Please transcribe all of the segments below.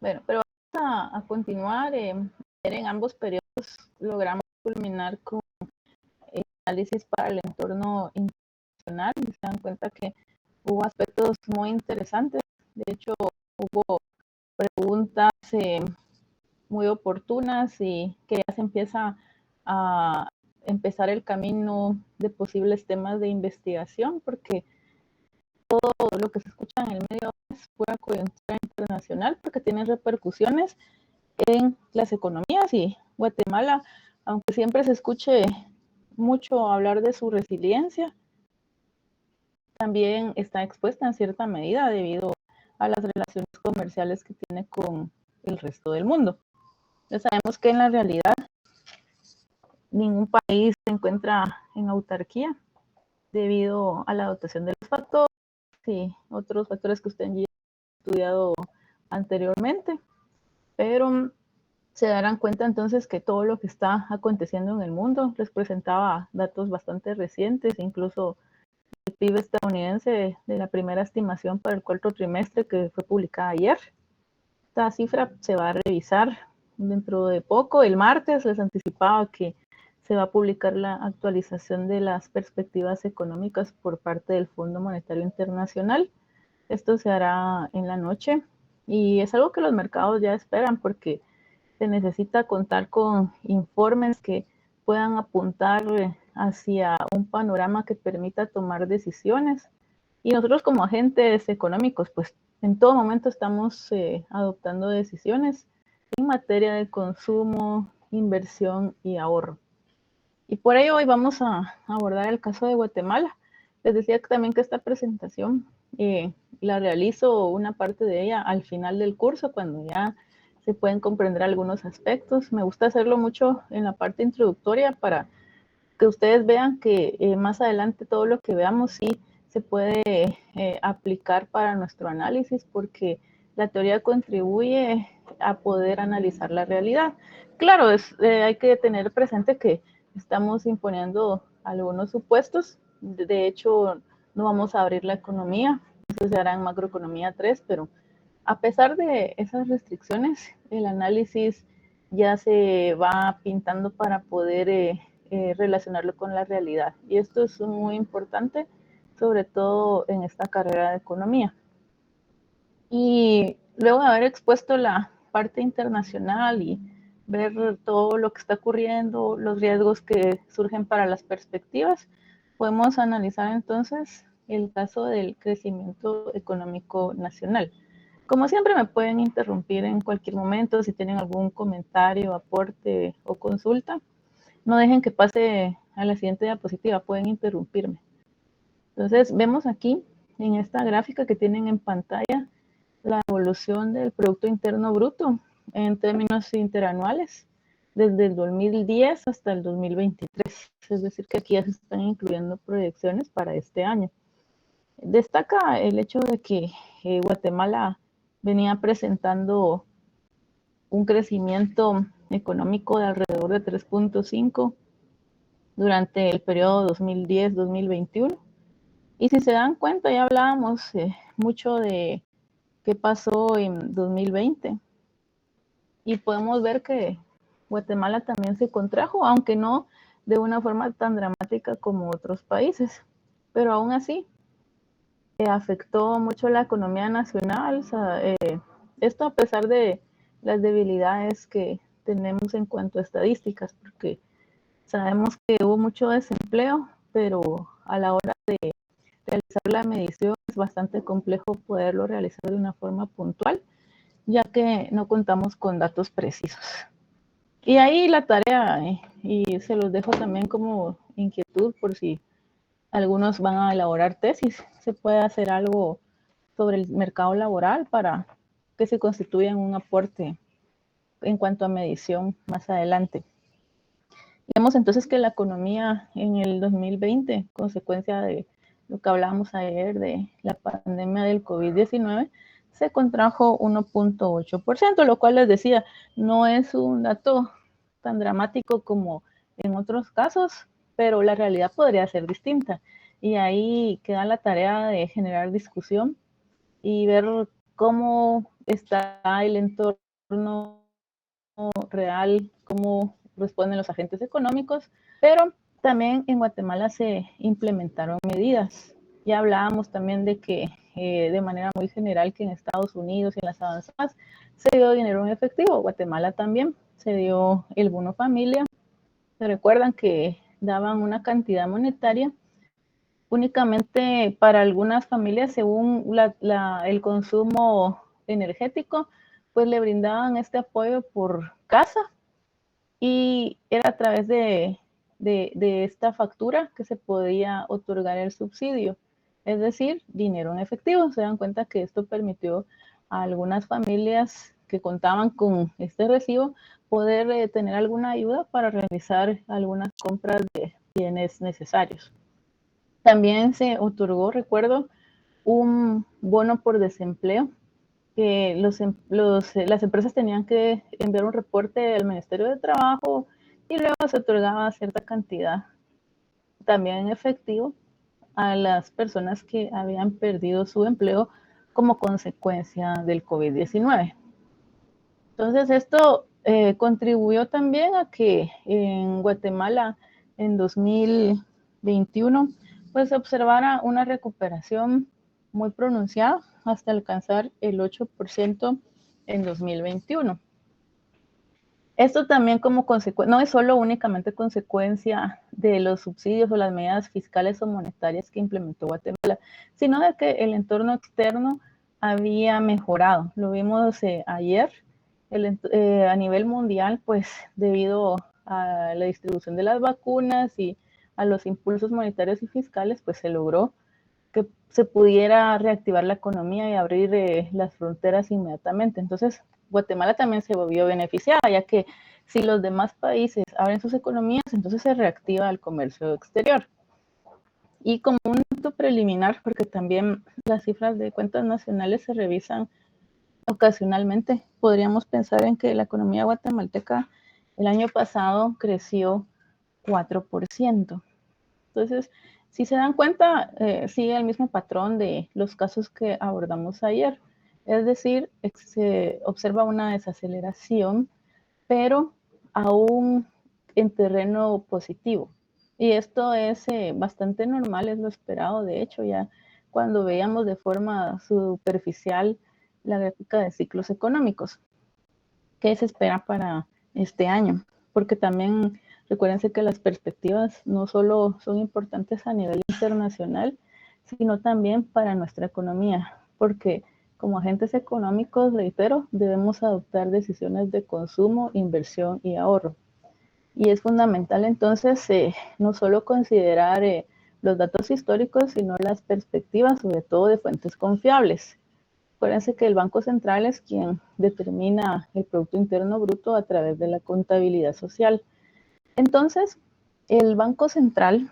Bueno, pero vamos a continuar. En ambos periodos logramos culminar con análisis para el entorno internacional y se dan cuenta que hubo aspectos muy interesantes. De hecho, hubo preguntas muy oportunas y que ya se empieza a empezar el camino de posibles temas de investigación, porque todo lo que se escucha en el medio es pura coyuntura internacional, porque tiene repercusiones en las economías y Guatemala, aunque siempre se escuche mucho hablar de su resiliencia, también está expuesta en cierta medida debido a las relaciones comerciales que tiene con el resto del mundo. Ya sabemos que en la realidad ningún país se encuentra en autarquía debido a la dotación de los factores y otros factores que usted ya ha estudiado anteriormente, pero se darán cuenta entonces que todo lo que está aconteciendo en el mundo les presentaba datos bastante recientes, incluso el PIB estadounidense de la primera estimación para el cuarto trimestre que fue publicada ayer. Esta cifra se va a revisar dentro de poco. El martes les anticipaba que se va a publicar la actualización de las perspectivas económicas por parte del Fondo Monetario Internacional. Esto se hará en la noche y es algo que los mercados ya esperan porque se necesita contar con informes que puedan apuntar hacia un panorama que permita tomar decisiones. Y nosotros como agentes económicos, pues en todo momento estamos adoptando decisiones en materia de consumo, inversión y ahorro. Y por ello hoy vamos a abordar el caso de Guatemala. Les decía también que esta presentación la realizo una parte de ella al final del curso, cuando ya se pueden comprender algunos aspectos. Me gusta hacerlo mucho en la parte introductoria para que ustedes vean que más adelante todo lo que veamos sí se puede aplicar para nuestro análisis, porque la teoría contribuye a poder analizar la realidad. Claro, hay que tener presente que estamos imponiendo algunos supuestos. De hecho, no vamos a abrir la economía, eso se hará en macroeconomía 3, pero a pesar de esas restricciones, el análisis ya se va pintando para poder relacionarlo con la realidad. Y esto es muy importante, sobre todo en esta carrera de economía. Y luego de haber expuesto la parte internacional y ver todo lo que está ocurriendo, los riesgos que surgen para las perspectivas, podemos analizar entonces el caso del crecimiento económico nacional. Como siempre, me pueden interrumpir en cualquier momento si tienen algún comentario, aporte o consulta. No dejen que pase a la siguiente diapositiva, pueden interrumpirme. Entonces, vemos aquí en esta gráfica que tienen en pantalla la evolución del Producto Interno Bruto en términos interanuales desde el 2010 hasta el 2023. Es decir, que aquí ya se están incluyendo proyecciones para este año. Destaca el hecho de que Guatemala venía presentando un crecimiento económico de alrededor de 3.5 durante el periodo 2010-2021. Y si se dan cuenta, ya hablábamos mucho de qué pasó en 2020. Y podemos ver que Guatemala también se contrajo, aunque no de una forma tan dramática como otros países. Pero aún así, afectó mucho la economía nacional. O sea, esto a pesar de las debilidades que tenemos en cuanto a estadísticas, porque sabemos que hubo mucho desempleo, pero a la hora de realizar la medición es bastante complejo poderlo realizar de una forma puntual, ya que no contamos con datos precisos. Y ahí la tarea, y se los dejo también como inquietud por si algunos van a elaborar tesis, se puede hacer algo sobre el mercado laboral para que se constituyan un aporte en cuanto a medición más adelante. Vemos entonces que la economía en el 2020, consecuencia de lo que hablábamos ayer de la pandemia del COVID-19, se contrajo 1.8%, lo cual les decía, no es un dato tan dramático como en otros casos, pero la realidad podría ser distinta. Y ahí queda la tarea de generar discusión y ver cómo está el entorno real, cómo responden los agentes económicos, pero también en Guatemala se implementaron medidas. Ya hablábamos también de que de manera muy general que en Estados Unidos y en las avanzadas se dio dinero en efectivo. Guatemala también se dio el bono familia. Se recuerdan que daban una cantidad monetaria únicamente para algunas familias según el consumo energético, pues le brindaban este apoyo por casa y era a través de esta factura que se podía otorgar el subsidio, es decir, dinero en efectivo. Se dan cuenta que esto permitió a algunas familias que contaban con este recibo poder tener alguna ayuda para realizar algunas compras de bienes necesarios. También se otorgó, recuerdo, un bono por desempleo que las empresas tenían que enviar un reporte al Ministerio de Trabajo y luego se otorgaba cierta cantidad también en efectivo a las personas que habían perdido su empleo como consecuencia del COVID-19. Entonces esto contribuyó también a que en Guatemala en 2021 pues se observara una recuperación muy pronunciada hasta alcanzar el 8% en 2021. Esto también como consecuencia, no es solo únicamente consecuencia de los subsidios o las medidas fiscales o monetarias que implementó Guatemala, sino de que el entorno externo había mejorado. Lo vimos ayer a nivel mundial, pues debido a la distribución de las vacunas y a los impulsos monetarios y fiscales, pues se logró que se pudiera reactivar la economía y abrir las fronteras inmediatamente. Entonces, Guatemala también se vio beneficiada, ya que si los demás países abren sus economías, entonces se reactiva el comercio exterior. Y como un dato preliminar, porque también las cifras de cuentas nacionales se revisan ocasionalmente, podríamos pensar en que la economía guatemalteca el año pasado creció 4%. Entonces, si se dan cuenta, sigue el mismo patrón de los casos que abordamos ayer. Es decir, se observa una desaceleración, pero aún en terreno positivo. Y esto es bastante normal, es lo esperado. De hecho, ya cuando veíamos de forma superficial la gráfica de ciclos económicos, ¿qué se espera para este año? Porque también recuérdense que las perspectivas no solo son importantes a nivel internacional, sino también para nuestra economía, porque como agentes económicos, reitero, debemos adoptar decisiones de consumo, inversión y ahorro. Y es fundamental entonces no solo considerar los datos históricos, sino las perspectivas, sobre todo de fuentes confiables. Acuérdense que el Banco Central es quien determina el Producto Interno Bruto a través de la contabilidad social. Entonces, el Banco Central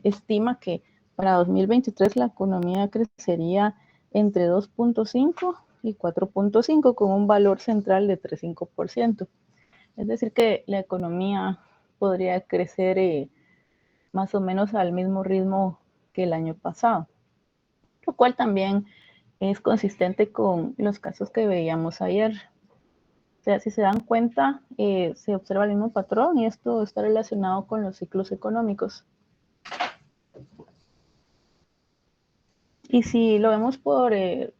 estima que para 2023 la economía crecería entre 2.5 y 4.5 con un valor central de 3,5%. Es decir, que la economía podría crecer más o menos al mismo ritmo que el año pasado, lo cual también es consistente con los casos que veíamos ayer. O sea, si se dan cuenta, se observa el mismo patrón y esto está relacionado con los ciclos económicos. Y si lo vemos por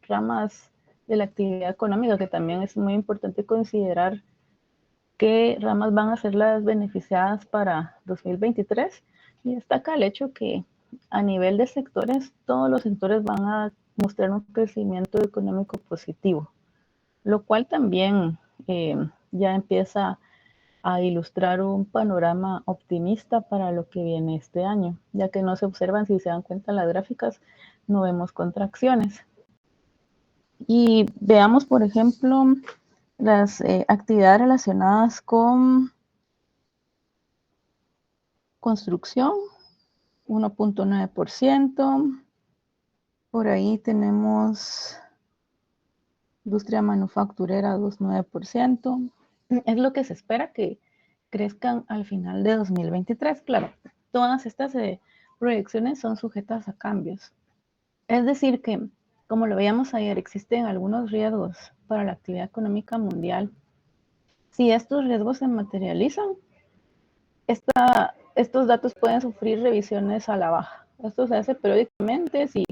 ramas de la actividad económica, que también es muy importante considerar qué ramas van a ser las beneficiadas para 2023, y destaca el hecho que a nivel de sectores, todos los sectores van a mostrar un crecimiento económico positivo, lo cual también ya empieza a ilustrar un panorama optimista para lo que viene este año, ya que no se observan, si se dan cuenta las gráficas, no vemos contracciones. Y veamos, por ejemplo, las actividades relacionadas con construcción, 1.9%. Por ahí tenemos industria manufacturera, 2,9%. Es lo que se espera que crezcan al final de 2023. Claro, todas estas proyecciones son sujetas a cambios. Es decir que, como lo veíamos ayer, existen algunos riesgos para la actividad económica mundial. Si estos riesgos se materializan, estos datos pueden sufrir revisiones a la baja. Esto se hace periódicamente. Si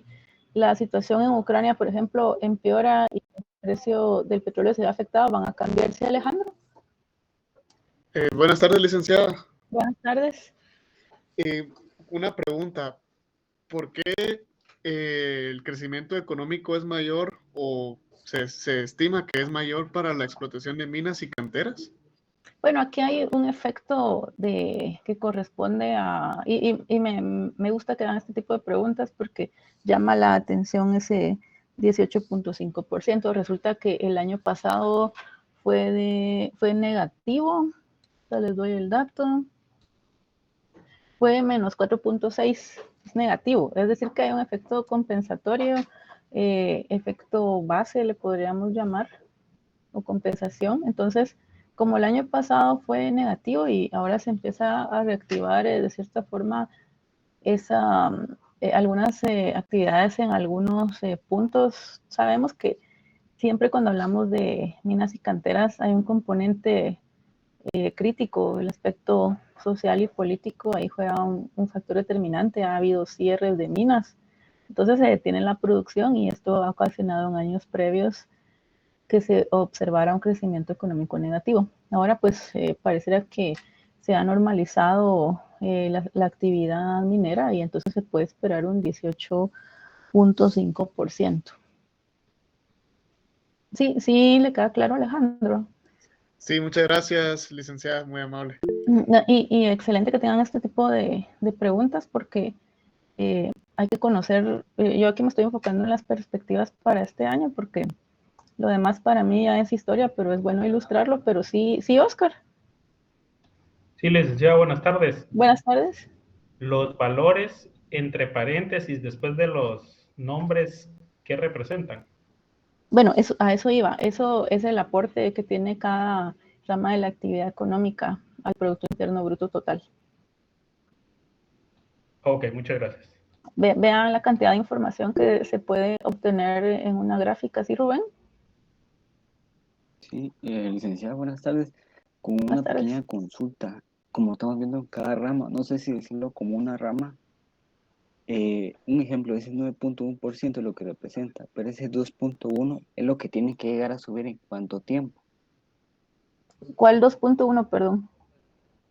la situación en Ucrania, por ejemplo, empeora y el precio del petróleo se ve afectado, van a cambiarse, Alejandro. Buenas tardes, licenciada. Buenas tardes. Una pregunta. ¿Por qué el crecimiento económico es mayor o se estima que es mayor para la explotación de minas y canteras? Bueno, aquí hay un efecto que corresponde a, y me gusta que hagan este tipo de preguntas porque llama la atención ese 18.5%. Resulta que el año pasado fue negativo, ya les doy el dato, fue menos 4.6, es negativo, es decir que hay un efecto compensatorio, efecto base le podríamos llamar, o compensación. Entonces, como el año pasado fue negativo y ahora se empieza a reactivar de cierta forma algunas actividades en algunos puntos, sabemos que siempre cuando hablamos de minas y canteras hay un componente crítico, el aspecto social y político, ahí juega un factor determinante, ha habido cierres de minas, entonces se detiene la producción y esto ha ocasionado en años previos que se observara un crecimiento económico negativo. Ahora pues pareciera que se ha normalizado la actividad minera y entonces se puede esperar un 18.5%. Sí, sí, le queda claro, Alejandro. Sí, muchas gracias, licenciada, muy amable. Y excelente que tengan este tipo de preguntas porque hay que conocer, yo aquí me estoy enfocando en las perspectivas para este año porque lo demás para mí ya es historia, pero es bueno ilustrarlo, pero sí, sí, Oscar. Sí, licenciada, buenas tardes. Buenas tardes. Los valores entre paréntesis después de los nombres, ¿qué representan? Bueno, a eso iba. Eso es el aporte que tiene cada rama de la actividad económica al Producto Interno Bruto total. Ok, muchas gracias. Vean la cantidad de información que se puede obtener en una gráfica, ¿sí, Rubén? Sí, licenciada, buenas tardes. Con Buenas una tardes. pequeña consulta, como estamos viendo en cada rama, no sé si decirlo como una rama, un ejemplo, ese 9.1% es lo que representa, pero ese 2.1 es lo que tiene que llegar a subir en cuánto tiempo. ¿Cuál 2.1, perdón?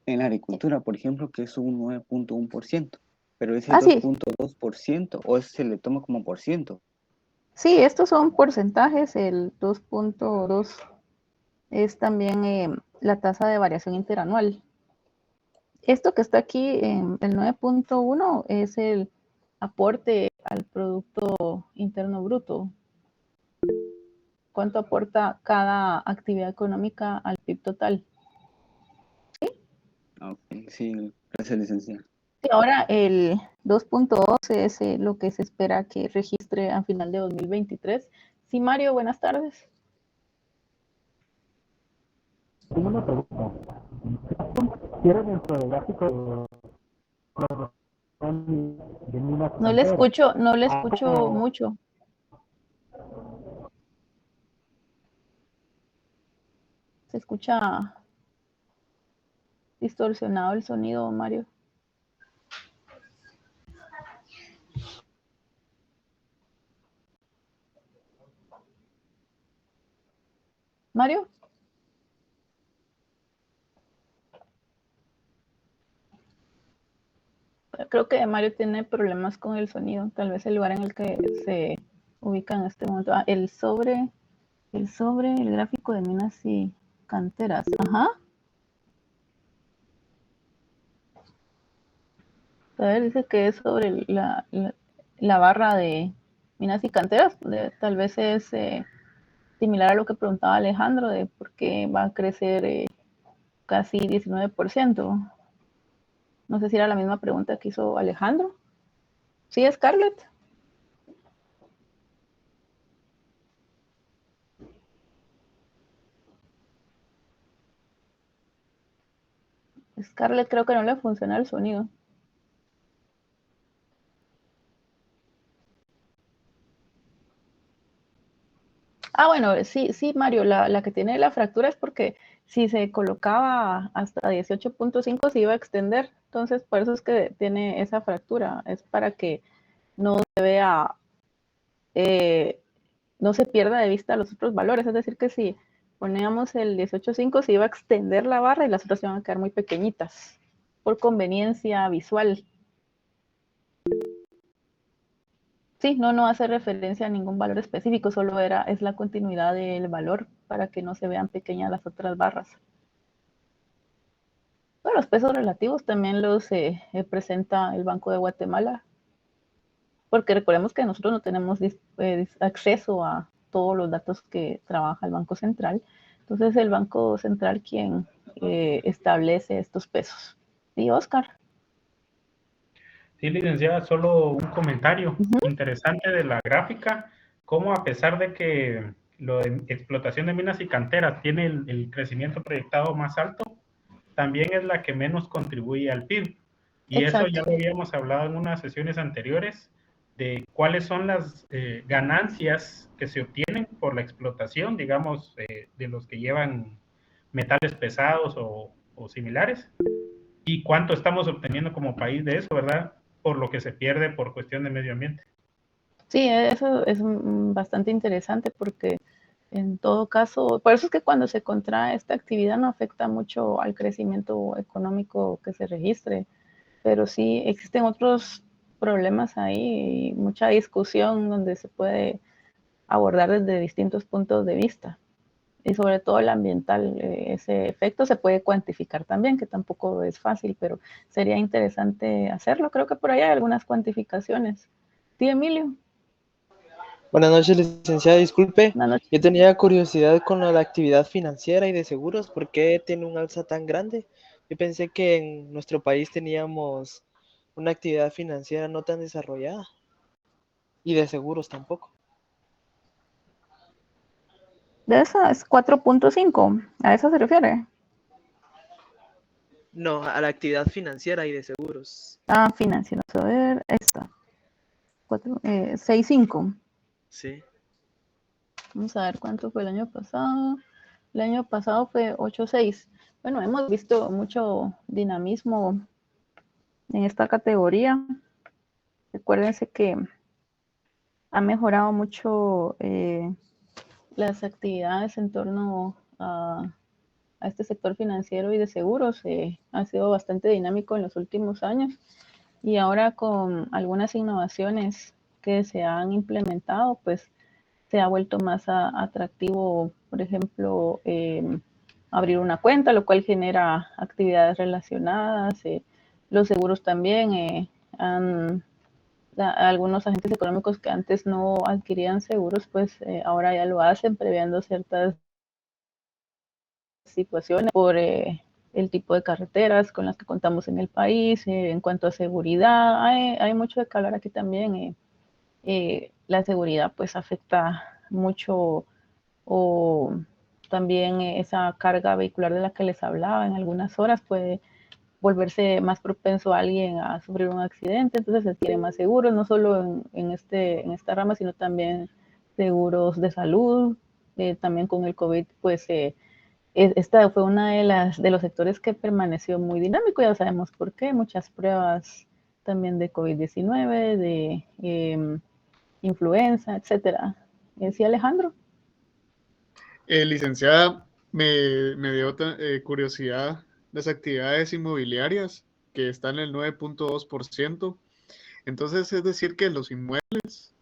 En la agricultura, por ejemplo, que es un 9.1%, pero ese Ah, sí. 2.2% o ese se le toma como por ciento. Sí, estos son porcentajes. El 2.2 es también la tasa de variación interanual. Esto que está aquí en el 9.1 es el aporte al Producto Interno Bruto. ¿Cuánto aporta cada actividad económica al PIB total? ¿Sí? Ok, sí, gracias, licenciada. Sí, ahora el 2.2 es lo que se espera que registre a final de 2023. Sí, Mario, buenas tardes. Tengo una pregunta. ¿Quiere dentro del gráfico de minas No le canteras? escucho mucho. Se escucha distorsionado el sonido, Mario. Mario. Creo que Mario tiene problemas con el sonido. Tal vez el lugar en el que se ubica en este momento. Ah, el gráfico de minas y canteras. Ajá. A ver, dice que es sobre la barra de minas y canteras. Tal vez es similar a lo que preguntaba Alejandro de por qué va a crecer casi 19%. No sé si era la misma pregunta que hizo Alejandro. Sí, Scarlett. Scarlett creo que no le funciona el sonido. Bueno, sí, sí, Mario, la que tiene la fractura es porque si se colocaba hasta 18.5 se iba a extender, entonces por eso es que tiene esa fractura, es para que no se vea, no se pierda de vista los otros valores, es decir, que si poníamos el 18.5 se iba a extender la barra y las otras se van a quedar muy pequeñitas, por conveniencia visual. Sí, no hace referencia a ningún valor específico, solo es la continuidad del valor para que no se vean pequeñas las otras barras. Bueno, los pesos relativos también los presenta el Banco de Guatemala, porque recordemos que nosotros no tenemos acceso a todos los datos que trabaja el Banco Central. Entonces, el Banco Central quien establece estos pesos. ¿Sí, Oscar? Sí, licenciada, solo un comentario interesante de la gráfica, cómo a pesar de que lo de explotación de minas y canteras tiene el crecimiento proyectado más alto, también es la que menos contribuye al PIB. Y eso ya Exacto. lo habíamos hablado en unas sesiones anteriores, de cuáles son las ganancias que se obtienen por la explotación, digamos, de los que llevan metales pesados o similares, y cuánto estamos obteniendo como país de eso, ¿verdad? Por lo que se pierde por cuestión de medio ambiente. Sí, eso es bastante interesante porque en todo caso, por eso es que cuando se contrae esta actividad no afecta mucho al crecimiento económico que se registre, pero sí existen otros problemas ahí y mucha discusión donde se puede abordar desde distintos puntos de vista y sobre todo el ambiental. Ese efecto se puede cuantificar también, que tampoco es fácil, pero sería interesante hacerlo. Creo que por ahí hay algunas cuantificaciones. Sí, Emilio. Buenas noches, licenciada. Disculpe, Buenas noches. yo tenía curiosidad con la actividad financiera y de seguros. ¿Por qué tiene un alza tan grande? Yo pensé que en nuestro país teníamos una actividad financiera no tan desarrollada y de seguros tampoco. De esa es 4.5. ¿A eso se refiere? No, a la actividad financiera y de seguros. Financieros. A ver, esta. 6.5. Sí. Vamos a ver cuánto fue el año pasado. El año pasado fue 8.6. Bueno, hemos visto mucho dinamismo en esta categoría. Recuérdense que ha mejorado mucho las actividades en torno a este sector financiero y de seguros. Ha sido bastante dinámico en los últimos años y ahora con algunas innovaciones que se han implementado, pues se ha vuelto más atractivo, por ejemplo, abrir una cuenta, lo cual genera actividades relacionadas. Los seguros también algunos agentes económicos que antes no adquirían seguros, pues ahora ya lo hacen previendo ciertas situaciones por el tipo de carreteras con las que contamos en el país, en cuanto a seguridad. Hay mucho de que hablar aquí también. La seguridad pues afecta mucho o también esa carga vehicular de la que les hablaba en algunas horas puede volverse más propenso a alguien a sufrir un accidente, entonces se adquieren más seguros, no solo en esta rama, sino también seguros de salud. También con el COVID, pues esta fue una de los sectores que permaneció muy dinámico, ya sabemos por qué, muchas pruebas también de COVID-19, de influenza, etcétera. ¿Sí, Alejandro? Licenciada, me dio curiosidad las actividades inmobiliarias que están en el 9.2%. Entonces, es decir, que los inmuebles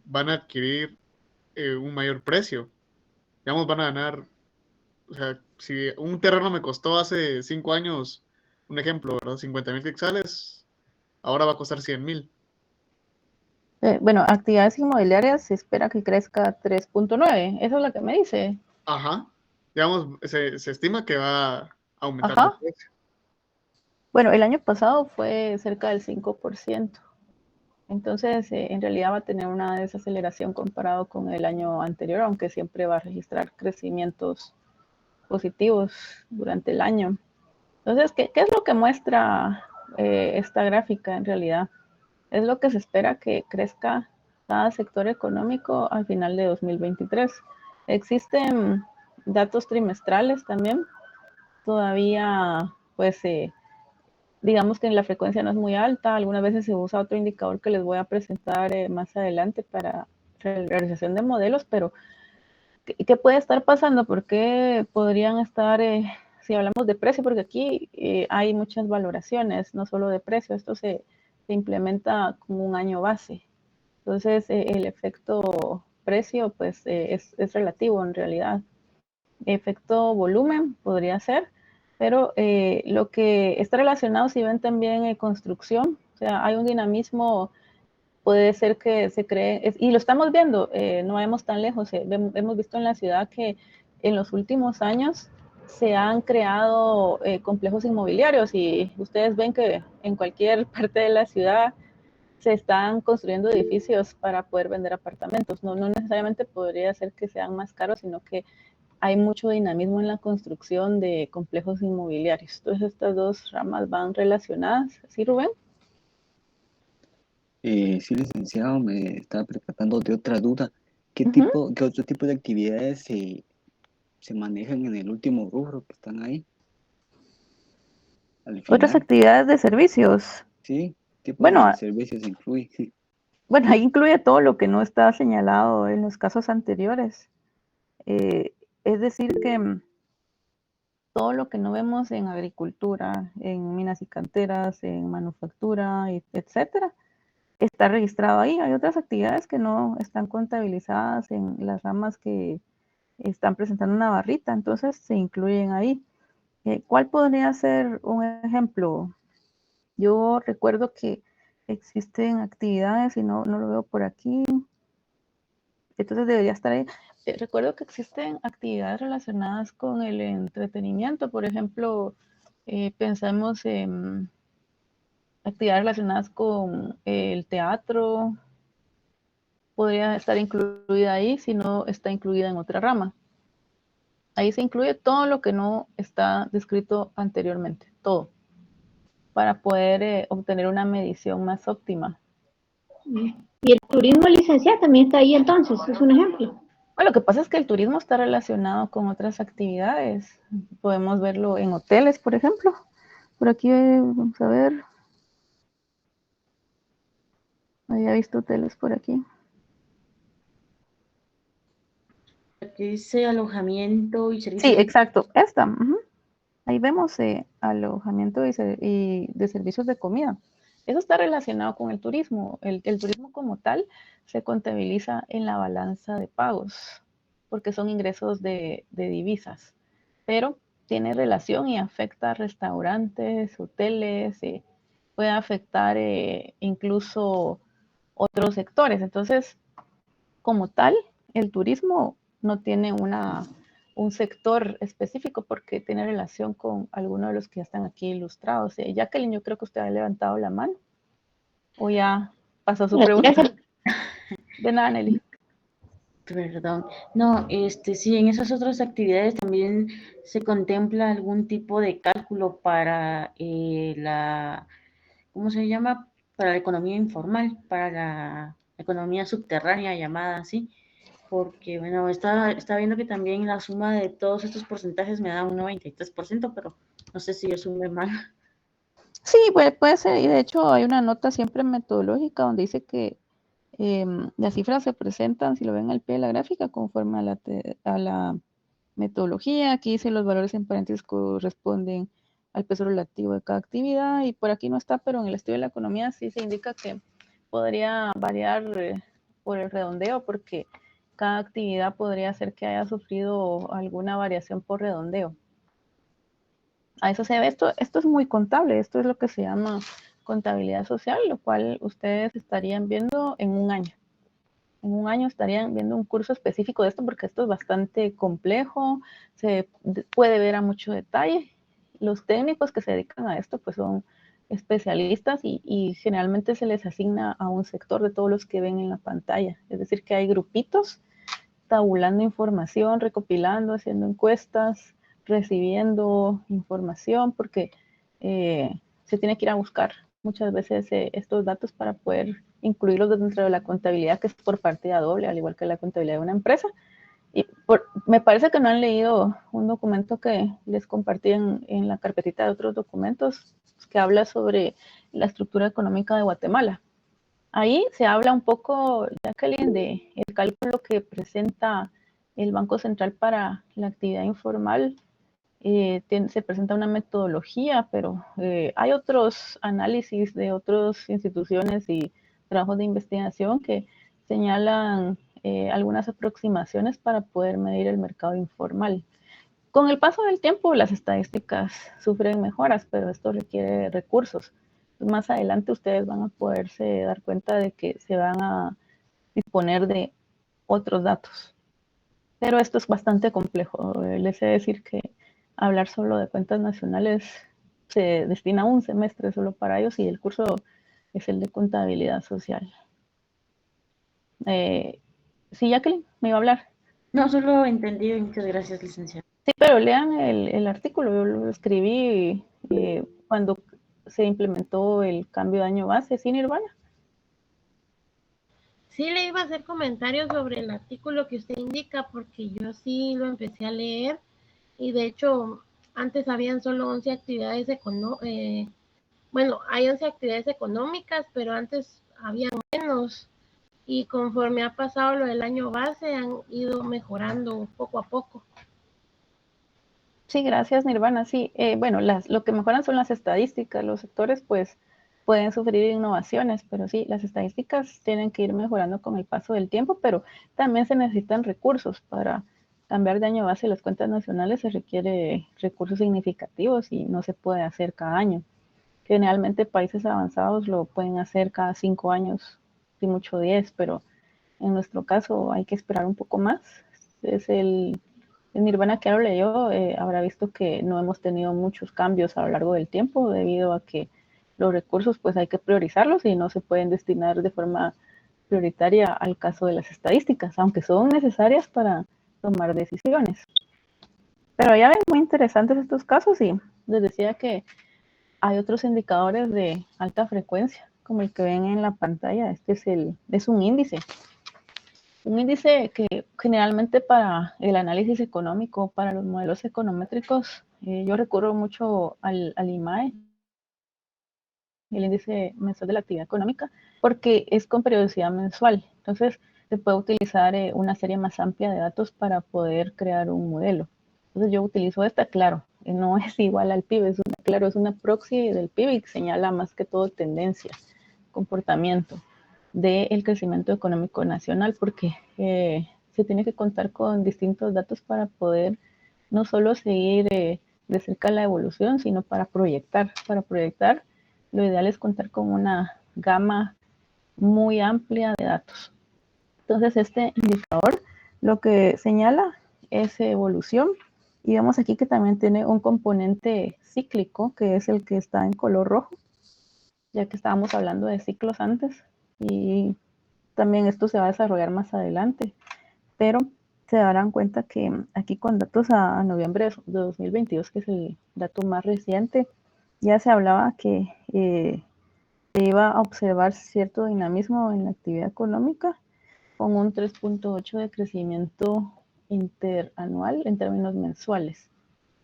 van a adquirir un mayor precio. Digamos, van a ganar, o sea, si un terreno me costó hace 5 años, un ejemplo, ¿verdad? 50,000 quetzales, ahora va a costar 100,000. Bueno, actividades inmobiliarias se espera que crezca 3.9. Eso es lo que me dice. Ajá. Digamos, se estima que va a aumentar de Ajá. precio. Bueno, el año pasado fue cerca del 5%. Entonces, en realidad va a tener una desaceleración comparado con el año anterior, aunque siempre va a registrar crecimientos positivos durante el año. Entonces, ¿qué es lo que muestra esta gráfica en realidad? Es lo que se espera que crezca cada sector económico al final de 2023. Existen datos trimestrales también. Todavía, pues, digamos que la frecuencia no es muy alta. Algunas veces se usa otro indicador que les voy a presentar más adelante para realización de modelos, pero ¿qué puede estar pasando? ¿Por qué podrían estar, si hablamos de precio? Porque aquí hay muchas valoraciones, no solo de precio, esto se implementa como un año base. Entonces, el efecto precio, pues, es relativo en realidad. Efecto volumen podría ser, pero lo que está relacionado, si ven también construcción, o sea, hay un dinamismo, puede ser que se cree, y lo estamos viendo, no vamos tan lejos, hemos visto en la ciudad que en los últimos años se han creado complejos inmobiliarios y ustedes ven que en cualquier parte de la ciudad se están construyendo edificios para poder vender apartamentos. No necesariamente podría ser que sean más caros, sino que hay mucho dinamismo en la construcción de complejos inmobiliarios. Entonces estas dos ramas van relacionadas. ¿Sí, Rubén? Sí, licenciado, me estaba percatando de otra duda. ¿Qué otro tipo de actividades se manejan en el último rubro que están ahí? Al Otras final, actividades de servicios. ¿sí? ¿Qué tipo Bueno, de servicios incluye? bueno, ahí incluye todo lo que no está señalado en los casos anteriores. Es decir, que todo lo que no vemos en agricultura, en minas y canteras, en manufactura, etcétera, está registrado ahí. Hay otras actividades que no están contabilizadas en las ramas que están presentando una barrita, entonces se incluyen ahí. ¿Cuál podría ser un ejemplo? Yo recuerdo que existen actividades y no lo veo por aquí, entonces debería estar ahí. Recuerdo que existen actividades relacionadas con el entretenimiento, por ejemplo, pensamos en actividades relacionadas con el teatro, podría estar incluida ahí si no está incluida en otra rama. Ahí se incluye todo lo que no está descrito anteriormente, todo, para poder obtener una medición más óptima. Y el turismo licenciado también está ahí entonces, es un ejemplo. Bueno, lo que pasa es que el turismo está relacionado con otras actividades. Podemos verlo en hoteles, por ejemplo. Por aquí vamos a ver. Había visto hoteles por aquí. Aquí dice alojamiento y servicios. Sí, exacto. Esta. Ahí vemos alojamiento y de servicios de comida. Eso está relacionado con el turismo. El turismo como tal se contabiliza en la balanza de pagos, porque son ingresos de divisas, pero tiene relación y afecta a restaurantes, hoteles, puede afectar incluso otros sectores. Entonces, como tal, el turismo no tiene un sector específico porque tiene relación con algunos de los que ya están aquí ilustrados. Jacqueline, yo creo que usted ha levantado la mano o ya pasó su pregunta. De nada, Nelly. Perdón. No, sí, en esas otras actividades también se contempla algún tipo de cálculo para ¿cómo se llama? Para la economía informal, para la economía subterránea llamada así, porque, bueno, está viendo que también la suma de todos estos porcentajes me da un 93%, pero no sé si yo sumé mal. Sí, puede ser, y de hecho hay una nota siempre metodológica donde dice que las cifras se presentan, si lo ven al pie de la gráfica, conforme a la metodología. Aquí dice los valores en paréntesis corresponden al peso relativo de cada actividad, y por aquí no está, pero en el estudio de la economía sí se indica que podría variar por el redondeo, porque cada actividad podría ser que haya sufrido alguna variación por redondeo. A eso se ve, esto es muy contable, esto es lo que se llama contabilidad social, lo cual ustedes estarían viendo en un año. En un año estarían viendo un curso específico de esto porque esto es bastante complejo, se puede ver a mucho detalle. Los técnicos que se dedican a esto pues son especialistas y generalmente se les asigna a un sector de todos los que ven en la pantalla. Es decir, que hay grupitos tabulando información, recopilando, haciendo encuestas, recibiendo información, porque se tiene que ir a buscar muchas veces estos datos para poder incluirlos dentro de la contabilidad, que es por partida doble, al igual que la contabilidad de una empresa. Y me parece que no han leído un documento que les compartí en la carpetita de otros documentos que habla sobre la estructura económica de Guatemala. Ahí se habla un poco, Jacqueline, de el cálculo que presenta el Banco Central para la actividad informal. Se presenta una metodología, pero hay otros análisis de otras instituciones y trabajos de investigación que señalan algunas aproximaciones para poder medir el mercado informal. Con el paso del tiempo, las estadísticas sufren mejoras, pero esto requiere recursos. Más adelante ustedes van a poderse dar cuenta de que se van a disponer de otros datos. Pero esto es bastante complejo. Les he de decir que hablar solo de cuentas nacionales se destina un semestre solo para ellos y el curso es el de contabilidad social. Sí, Jacqueline, me iba a hablar. No, solo entendido y muchas gracias, licenciada. Sí, pero lean el artículo. Yo lo escribí cuando se implementó el cambio de año base, ¿sí, Nirvana? Sí, le iba a hacer comentarios sobre el artículo que usted indica, porque yo sí lo empecé a leer y de hecho antes habían solo 11 actividades bueno, hay 11 actividades económicas, pero antes había menos y conforme ha pasado lo del año base han ido mejorando poco a poco. Sí, gracias, Nirvana. Sí, bueno, lo que mejoran son las estadísticas. Los sectores, pues, pueden sufrir innovaciones, pero sí, las estadísticas tienen que ir mejorando con el paso del tiempo, pero también se necesitan recursos para cambiar de año base las cuentas nacionales. Se requiere recursos significativos y no se puede hacer cada año. Generalmente países avanzados lo pueden hacer cada 5 años, si mucho 10, pero en nuestro caso hay que esperar un poco más. Es el Nirvana que ahora leyó, habrá visto que no hemos tenido muchos cambios a lo largo del tiempo debido a que los recursos pues hay que priorizarlos y no se pueden destinar de forma prioritaria al caso de las estadísticas, aunque son necesarias para tomar decisiones. Pero ya ven, muy interesantes estos casos y les decía que hay otros indicadores de alta frecuencia, como el que ven en la pantalla. Este es un índice que generalmente para el análisis económico, para los modelos econométricos, yo recurro mucho al IMAE, el índice mensual de la actividad económica, porque es con periodicidad mensual. Entonces, se puede utilizar una serie más amplia de datos para poder crear un modelo. Entonces, yo utilizo esta, claro, no es igual al PIB, es una proxy del PIB y señala más que todo tendencia, comportamiento del crecimiento económico nacional, porque se tiene que contar con distintos datos para poder no solo seguir de cerca la evolución, sino para proyectar. Para proyectar, lo ideal es contar con una gama muy amplia de datos. Entonces, este indicador lo que señala es evolución, y vemos aquí que también tiene un componente cíclico, que es el que está en color rojo, ya que estábamos hablando de ciclos antes, y también esto se va a desarrollar más adelante, pero se darán cuenta que aquí con datos a noviembre de 2022, que es el dato más reciente, ya se hablaba que se iba a observar cierto dinamismo en la actividad económica con un 3.8 de crecimiento interanual en términos mensuales.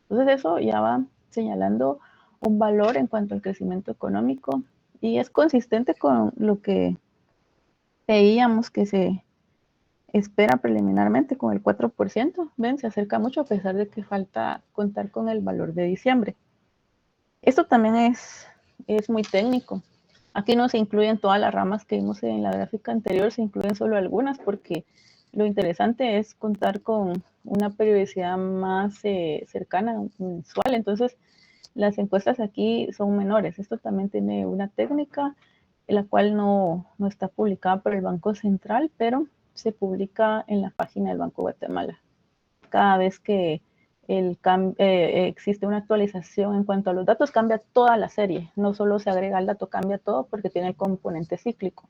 Entonces eso ya va señalando un valor en cuanto al crecimiento económico y es consistente con lo que veíamos que se espera preliminarmente con el 4%. Ven, se acerca mucho a pesar de que falta contar con el valor de diciembre. Esto también es muy técnico. Aquí no se incluyen todas las ramas que vimos en la gráfica anterior, se incluyen solo algunas porque lo interesante es contar con una periodicidad más cercana, mensual. Entonces, las encuestas aquí son menores. Esto también tiene una técnica, la cual no está publicada por el Banco Central, pero se publica en la página del Banco de Guatemala. Cada vez que existe una actualización en cuanto a los datos, cambia toda la serie. No solo se agrega el dato, cambia todo porque tiene el componente cíclico.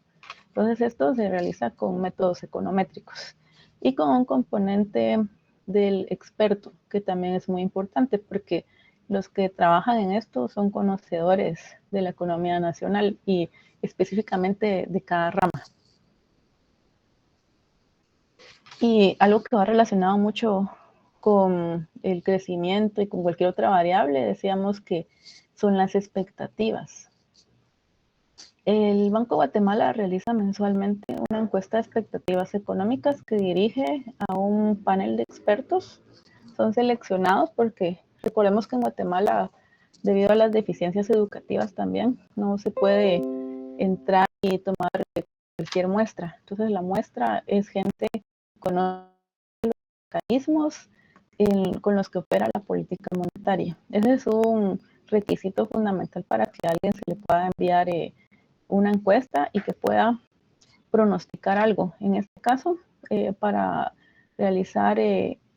Entonces, esto se realiza con métodos econométricos y con un componente del experto, que también es muy importante porque los que trabajan en esto son conocedores de la economía nacional y específicamente de cada rama. Y algo que va relacionado mucho con el crecimiento y con cualquier otra variable, decíamos que son las expectativas. El Banco de Guatemala realiza mensualmente una encuesta de expectativas económicas que dirige a un panel de expertos. Son seleccionados porque recordemos que en Guatemala, debido a las deficiencias educativas también, no se puede entrar y tomar cualquier muestra. Entonces la muestra es gente con los mecanismos con los que opera la política monetaria. Ese es un requisito fundamental para que a alguien se le pueda enviar una encuesta y que pueda pronosticar algo. En este caso, para realizar,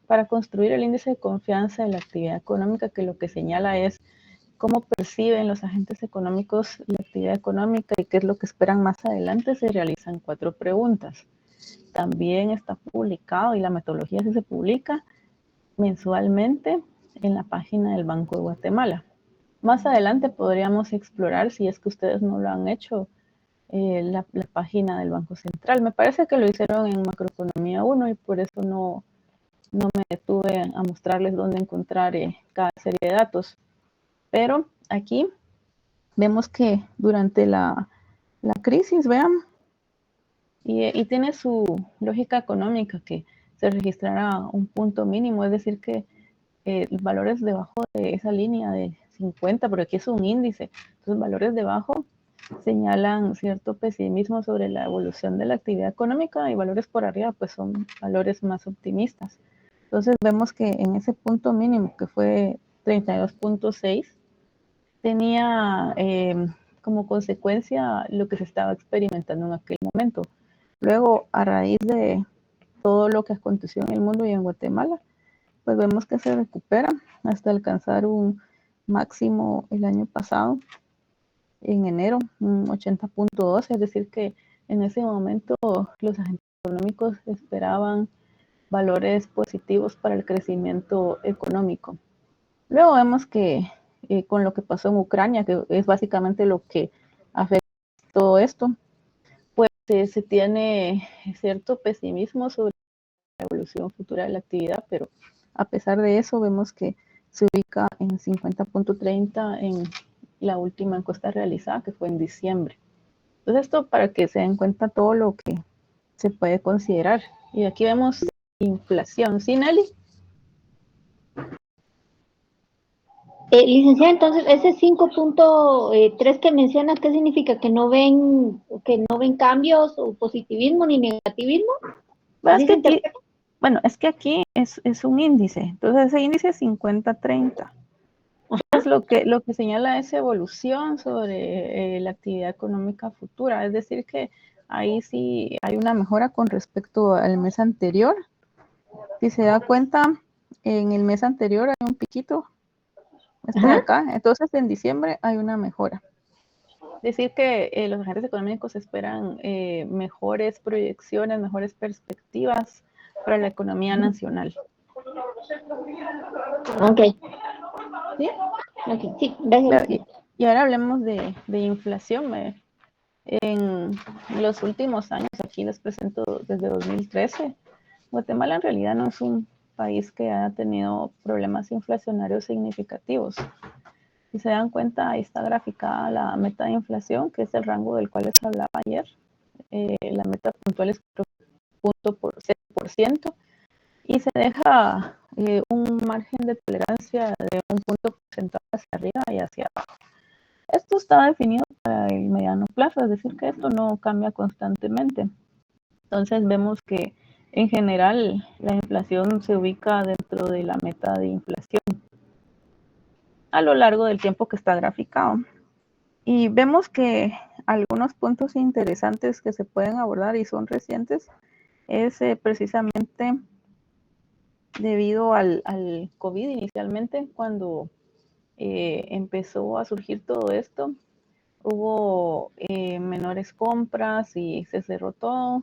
para construir el índice de confianza de la actividad económica, que lo que señala es cómo perciben los agentes económicos la actividad económica y qué es lo que esperan más adelante, se realizan 4 preguntas. También está publicado, y la metodología se publica mensualmente en la página del Banco de Guatemala. Más adelante podríamos explorar, si es que ustedes no lo han hecho, la página del Banco Central. Me parece que lo hicieron en Macroeconomía 1 y por eso no me detuve a mostrarles dónde encontrar cada serie de datos. Pero aquí vemos que durante la crisis, vean, y tiene su lógica económica, que se registrará un punto mínimo, es decir que valores debajo de esa línea de 50, porque aquí es un índice, entonces valores debajo señalan cierto pesimismo sobre la evolución de la actividad económica y valores por arriba pues son valores más optimistas. Entonces vemos que en ese punto mínimo que fue 32.6 tenía como consecuencia lo que se estaba experimentando en aquel momento. Luego, a raíz de todo lo que aconteció en el mundo y en Guatemala, pues vemos que se recupera hasta alcanzar un máximo el año pasado, en enero, un 80.2, es decir que en ese momento los agentes económicos esperaban valores positivos para el crecimiento económico. Luego vemos que con lo que pasó en Ucrania, que es básicamente lo que afecta todo esto, pues se tiene cierto pesimismo sobre la evolución futura de la actividad, pero a pesar de eso vemos que se ubica en 50.30 en la última encuesta realizada, que fue en diciembre. Entonces esto para que se den cuenta todo lo que se puede considerar. Y aquí vemos inflación. ¿Sí, Nelly? Licenciada, entonces ese 5.3 que mencionas, ¿qué significa? ¿Que no ven cambios o positivismo ni negativismo? Bueno, ¿Así se interpreta? es que aquí es un índice. Entonces ese índice es 50-30. Es lo que señala esa evolución sobre la actividad económica futura. Es decir que ahí sí hay una mejora con respecto al mes anterior. Si se da cuenta, en el mes anterior hay un piquito, de acá, entonces en diciembre hay una mejora. Decir que los agentes económicos esperan mejores proyecciones, mejores perspectivas para la economía nacional. Ok. ¿Sí? Okay, sí, gracias. Y ahora hablemos de inflación. En los últimos años, aquí les presento desde 2013, Guatemala en realidad no es un país que haya tenido problemas inflacionarios significativos. Si se dan cuenta, ahí está graficada la meta de inflación, que es el rango del cual les hablaba ayer. La meta puntual es 0.7%, y se deja un margen de tolerancia de un punto porcentual hacia arriba y hacia abajo. Esto está definido para el mediano plazo, es decir, que esto no cambia constantemente. Entonces vemos que en general la inflación se ubica dentro de la meta de inflación a lo largo del tiempo que está graficado. Y vemos que algunos puntos interesantes que se pueden abordar y son recientes es precisamente debido al COVID inicialmente, cuando empezó a surgir todo esto, hubo menores compras y se cerró todo.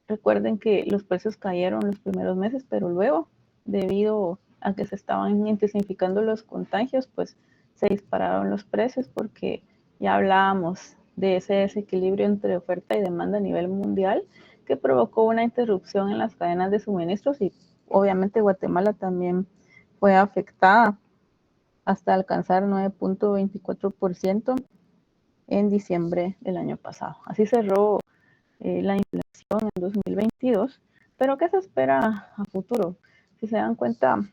Recuerden que los precios cayeron los primeros meses, pero luego, debido a que se estaban intensificando los contagios, pues se dispararon los precios porque ya hablábamos de ese desequilibrio entre oferta y demanda a nivel mundial que provocó una interrupción en las cadenas de suministros y obviamente Guatemala también fue afectada hasta alcanzar 9.24% en diciembre del año pasado. Así cerró la inflación en 2022, pero ¿qué se espera a futuro? Si se dan cuenta,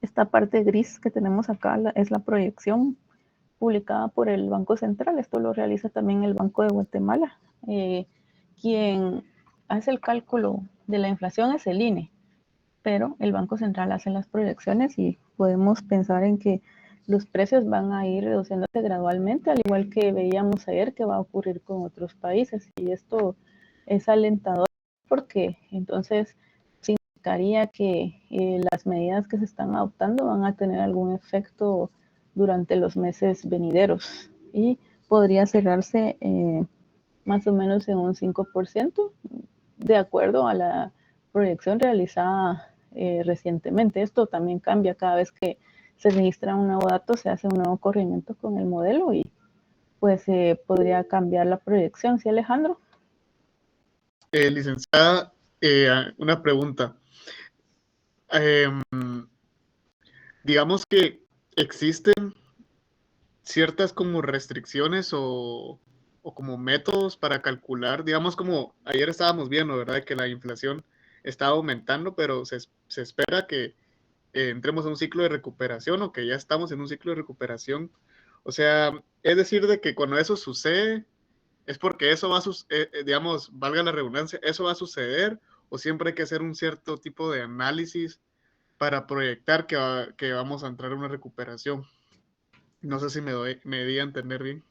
esta parte gris que tenemos acá es la proyección publicada por el Banco Central. Esto lo realiza también el Banco de Guatemala. Quien hace el cálculo de la inflación es el INE, pero el Banco Central hace las proyecciones y podemos pensar en que los precios van a ir reduciéndose gradualmente, al igual que veíamos ayer que va a ocurrir con otros países. Y esto es alentador porque entonces significaría que las medidas que se están adoptando van a tener algún efecto durante los meses venideros y podría cerrarse más o menos en un 5% de acuerdo a la proyección realizada recientemente. Esto también cambia cada vez que se registra un nuevo dato, se hace un nuevo corrimiento con el modelo y pues podría cambiar la proyección. ¿Sí, Alejandro? Licenciada, una pregunta. Digamos que existen ciertas como restricciones o como métodos para calcular, digamos como ayer estábamos viendo, ¿verdad? Que la inflación está aumentando, pero se espera que entremos en un ciclo de recuperación o que ya estamos en un ciclo de recuperación. O sea, es decir, de que cuando eso sucede, es porque eso va a digamos, valga la redundancia, eso va a suceder o siempre hay que hacer un cierto tipo de análisis para proyectar que vamos a entrar en una recuperación. No sé si me di a entender bien.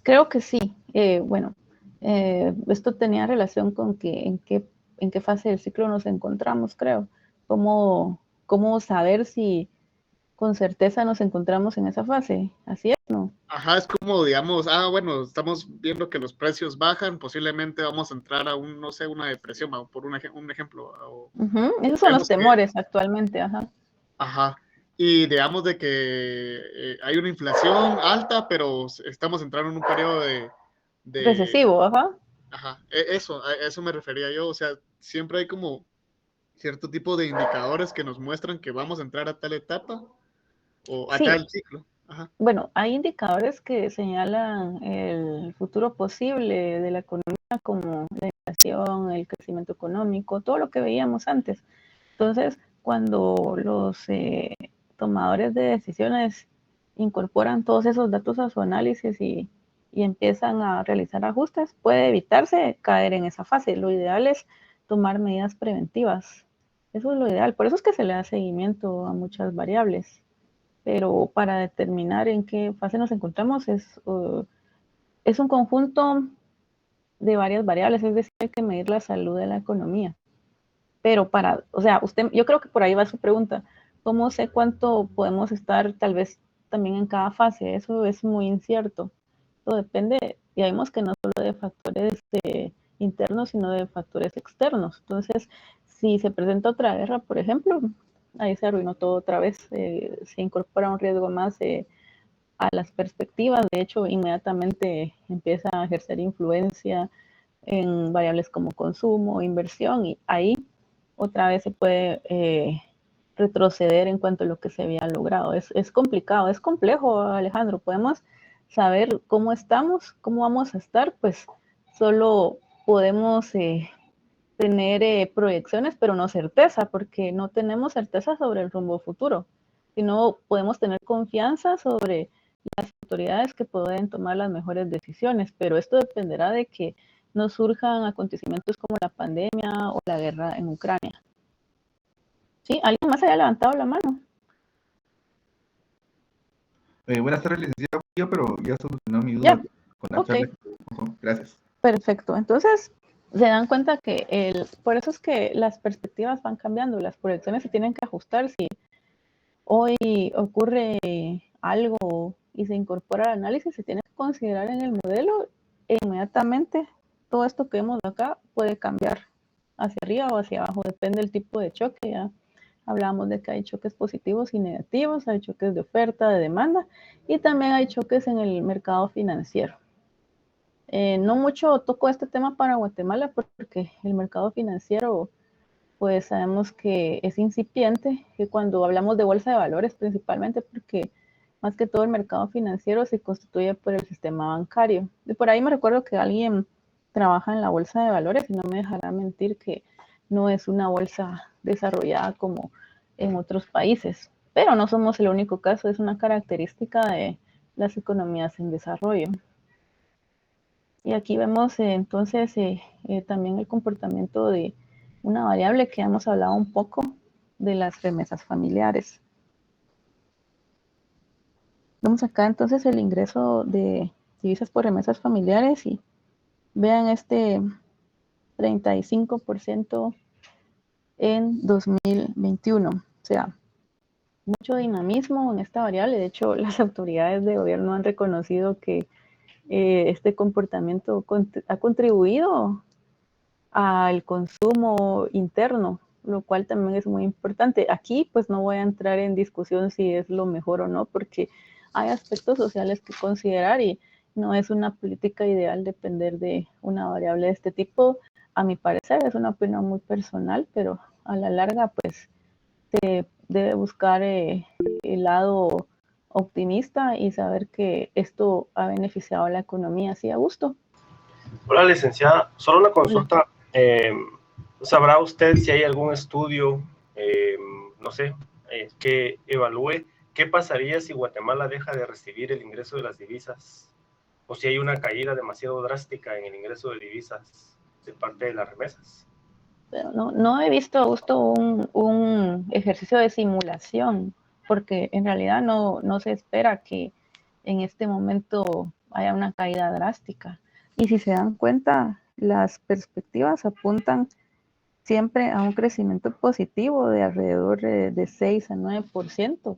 Creo que sí. Bueno, esto tenía relación con que en qué fase del ciclo nos encontramos, creo. ¿Cómo saber si con certeza nos encontramos en esa fase? Así es, ¿no? Ajá, es como, digamos, bueno, estamos viendo que los precios bajan, posiblemente vamos a entrar a no sé, una depresión, por un ejemplo. Esos son los temores actualmente, ajá. Ajá, y digamos de que hay una inflación alta, pero estamos entrando en un periodo de recesivo, ajá. Ajá, a eso me refería yo, o sea, siempre hay como cierto tipo de indicadores que nos muestran que vamos a entrar a tal etapa o a Sí. tal ciclo. Ajá. Bueno, hay indicadores que señalan el futuro posible de la economía como la inflación, el crecimiento económico, todo lo que veíamos antes. Entonces, cuando los tomadores de decisiones incorporan todos esos datos a su análisis y empiezan a realizar ajustes, puede evitarse caer en esa fase. Lo ideal es tomar medidas preventivas. Eso es lo ideal. Por eso es que se le da seguimiento a muchas variables. Pero para determinar en qué fase nos encontramos es un conjunto de varias variables, es decir, hay que medir la salud de la economía. Pero o sea, yo creo que por ahí va su pregunta, ¿cómo sé cuánto podemos estar tal vez también en cada fase? Eso es muy incierto. Todo depende, ya vimos que no solo de factores internos, sino de factores externos. Entonces, si se presenta otra guerra, por ejemplo, ahí se arruinó todo otra vez, se incorpora un riesgo más a las perspectivas, de hecho, inmediatamente empieza a ejercer influencia en variables como consumo, inversión, y ahí otra vez se puede retroceder en cuanto a lo que se había logrado. Es complicado, es complejo, Alejandro. Podemos saber cómo estamos, cómo vamos a estar, pues solo podemos tener proyecciones, pero no certeza, porque no tenemos certeza sobre el rumbo futuro, sino podemos tener confianza sobre las autoridades que pueden tomar las mejores decisiones, pero esto dependerá de que no surjan acontecimientos como la pandemia o la guerra en Ucrania. ¿Sí? ¿Alguien más haya levantado la mano? Buenas tardes, licenciado. Yo, pero ya solucionó mi duda con la charla. Gracias. Perfecto. Entonces, se dan cuenta que por eso es que las perspectivas van cambiando, las proyecciones se tienen que ajustar. Si hoy ocurre algo y se incorpora al análisis, se tiene que considerar en el modelo e inmediatamente todo esto que vemos acá puede cambiar hacia arriba o hacia abajo, depende del tipo de choque. Ya Hablábamos de que hay choques positivos y negativos, hay choques de oferta, de demanda, y también hay choques en el mercado financiero. No mucho toco este tema para Guatemala porque el mercado financiero, pues sabemos que es incipiente, que cuando hablamos de bolsa de valores principalmente, porque más que todo el mercado financiero se constituye por el sistema bancario. Y por ahí me recuerdo que alguien trabaja en la bolsa de valores y no me dejará mentir que no es una bolsa desarrollada como en otros países. Pero no somos el único caso, es una característica de las economías en desarrollo. Y aquí vemos entonces también el comportamiento de una variable que hemos hablado un poco de las remesas familiares. Vemos acá entonces el ingreso de divisas por remesas familiares y vean este 35% en 2021. O sea, mucho dinamismo en esta variable. De hecho, las autoridades de gobierno han reconocido que este comportamiento ha contribuido al consumo interno, lo cual también es muy importante. Aquí pues no voy a entrar en discusión si es lo mejor o no, porque hay aspectos sociales que considerar y no es una política ideal depender de una variable de este tipo. A mi parecer es una opinión muy personal, pero a la larga pues se debe buscar el lado optimista y saber que esto ha beneficiado a la economía así a gusto. Hola, licenciada. Solo una consulta. ¿Sabrá usted si hay algún estudio, no sé, que evalúe qué pasaría si Guatemala deja de recibir el ingreso de las divisas? O si hay una caída demasiado drástica en el ingreso de divisas de parte de las remesas. Pero no he visto justo un ejercicio de simulación, porque en realidad no se espera que en este momento haya una caída drástica. Y si se dan cuenta, las perspectivas apuntan siempre a un crecimiento positivo de alrededor de 6 a 9%,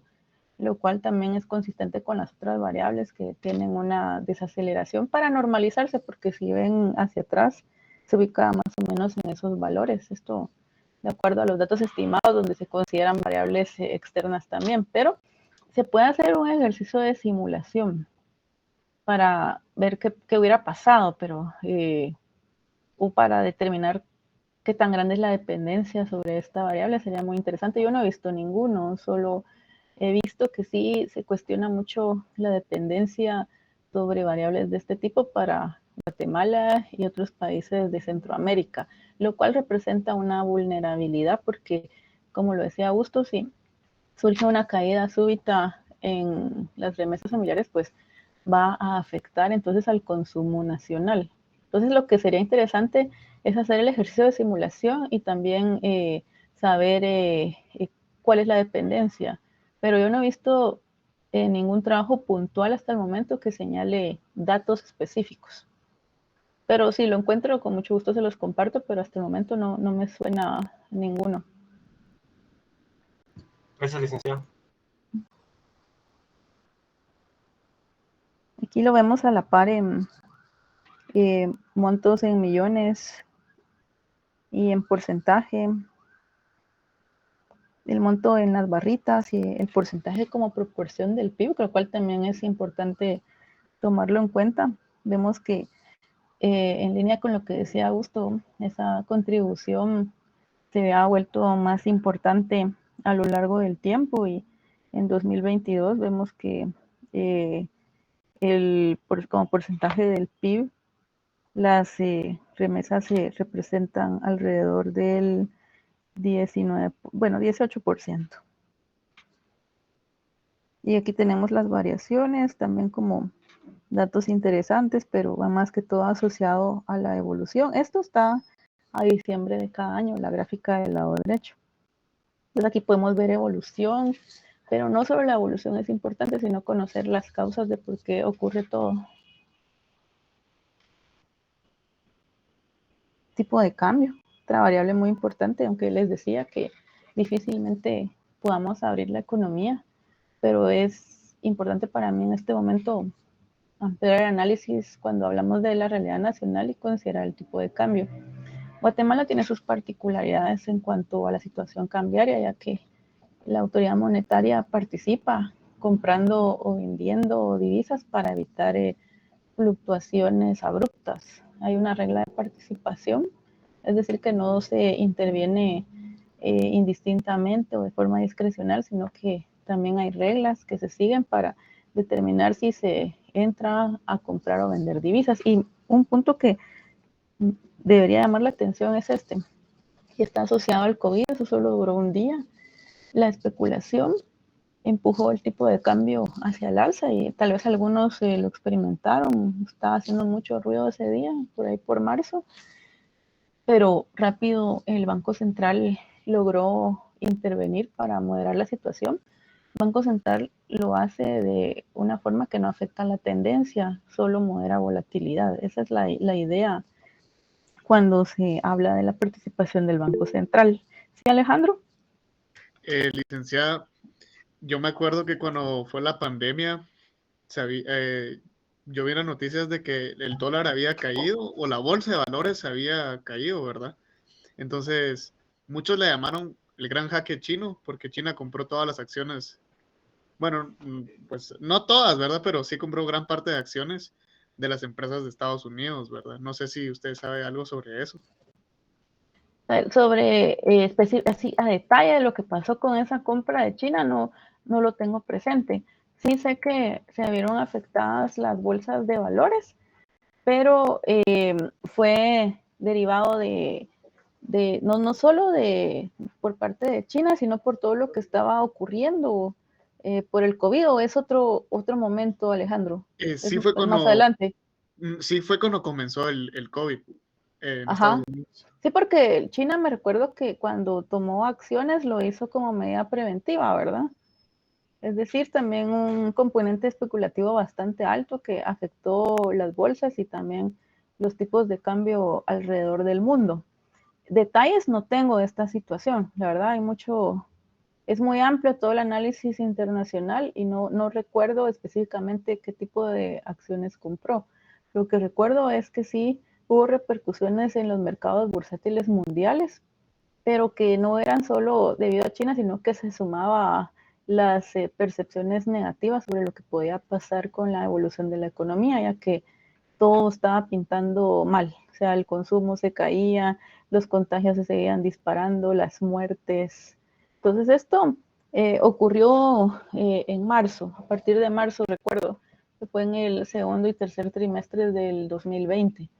lo cual también es consistente con las otras variables que tienen una desaceleración para normalizarse, porque si ven hacia atrás, se ubica más o menos en esos valores. Esto de acuerdo a los datos estimados, donde se consideran variables externas también, pero se puede hacer un ejercicio de simulación para ver qué hubiera pasado, pero o para determinar qué tan grande es la dependencia sobre esta variable sería muy interesante. Yo no he visto ninguno, solo he visto que sí se cuestiona mucho la dependencia sobre variables de este tipo para Guatemala y otros países de Centroamérica, lo cual representa una vulnerabilidad porque, como lo decía Augusto, si surge una caída súbita en las remesas familiares, pues va a afectar entonces al consumo nacional. Entonces lo que sería interesante es hacer el ejercicio de simulación y también saber cuál es la dependencia. Pero yo no he visto ningún trabajo puntual hasta el momento que señale datos específicos. Pero si lo encuentro, con mucho gusto se los comparto, pero hasta el momento no me suena ninguno. Gracias, licenciado. Aquí lo vemos a la par en montos en millones y en porcentaje, el monto en las barritas y el porcentaje como proporción del PIB, lo cual también es importante tomarlo en cuenta. Vemos que en línea con lo que decía Augusto, esa contribución se ha vuelto más importante a lo largo del tiempo y en 2022 vemos que como porcentaje del PIB, las remesas se representan alrededor del 18%. Y aquí tenemos las variaciones, también como datos interesantes, pero va más que todo asociado a la evolución. Esto está a diciembre de cada año, la gráfica del lado derecho. Entonces aquí podemos ver evolución, pero no solo la evolución es importante, sino conocer las causas de por qué ocurre todo. Tipo de cambio, otra variable muy importante, aunque les decía que difícilmente podamos abrir la economía, pero es importante para mí en este momento ampliar el análisis cuando hablamos de la realidad nacional y considerar el tipo de cambio. Guatemala tiene sus particularidades en cuanto a la situación cambiaria, ya que la autoridad monetaria participa comprando o vendiendo divisas para evitar fluctuaciones abruptas. Hay una regla de participación, es decir, que no se interviene indistintamente o de forma discrecional, sino que también hay reglas que se siguen para determinar si se entra a comprar o vender divisas. Y un punto que debería llamar la atención es este, que está asociado al COVID, eso solo duró un día. La especulación empujó el tipo de cambio hacia el alza y tal vez algunos lo experimentaron, estaba haciendo mucho ruido ese día, por ahí por marzo, pero rápido el Banco Central logró intervenir para moderar la situación. El Banco Central lo hace de una forma que no afecta la tendencia, solo modera volatilidad. Esa es la idea cuando se habla de la participación del Banco Central. ¿Sí, Alejandro? Licenciada, yo me acuerdo que cuando fue la pandemia, yo vi las noticias de que el dólar había caído o la bolsa de valores había caído, ¿verdad? Entonces, muchos le llamaron el gran jaque chino porque China compró todas las acciones. Bueno, pues no todas, ¿verdad? Pero sí compró gran parte de acciones de las empresas de Estados Unidos, ¿verdad? No sé si usted sabe algo sobre eso. Sobre así a detalle de lo que pasó con esa compra de China, no lo tengo presente. Sí sé que se vieron afectadas las bolsas de valores, pero fue derivado de no solo por parte de China, sino por todo lo que estaba ocurriendo por el COVID, o es otro momento, Alejandro. Sí fue cuando, más adelante. Sí fue cuando comenzó el COVID en Ajá. Estados Unidos. Sí, porque China me recuerdo que cuando tomó acciones lo hizo como medida preventiva, ¿verdad? Es decir, también un componente especulativo bastante alto que afectó las bolsas y también los tipos de cambio alrededor del mundo. Detalles no tengo de esta situación, la verdad hay mucho, es muy amplio todo el análisis internacional y no recuerdo específicamente qué tipo de acciones compró. Lo que recuerdo es que sí hubo repercusiones en los mercados bursátiles mundiales, pero que no eran solo debido a China, sino que se sumaba a las percepciones negativas sobre lo que podía pasar con la evolución de la economía, ya que todo estaba pintando mal. O sea, el consumo se caía, los contagios se seguían disparando, las muertes. Entonces esto ocurrió en marzo, a partir de marzo recuerdo, que fue en el segundo y tercer trimestre del 2020.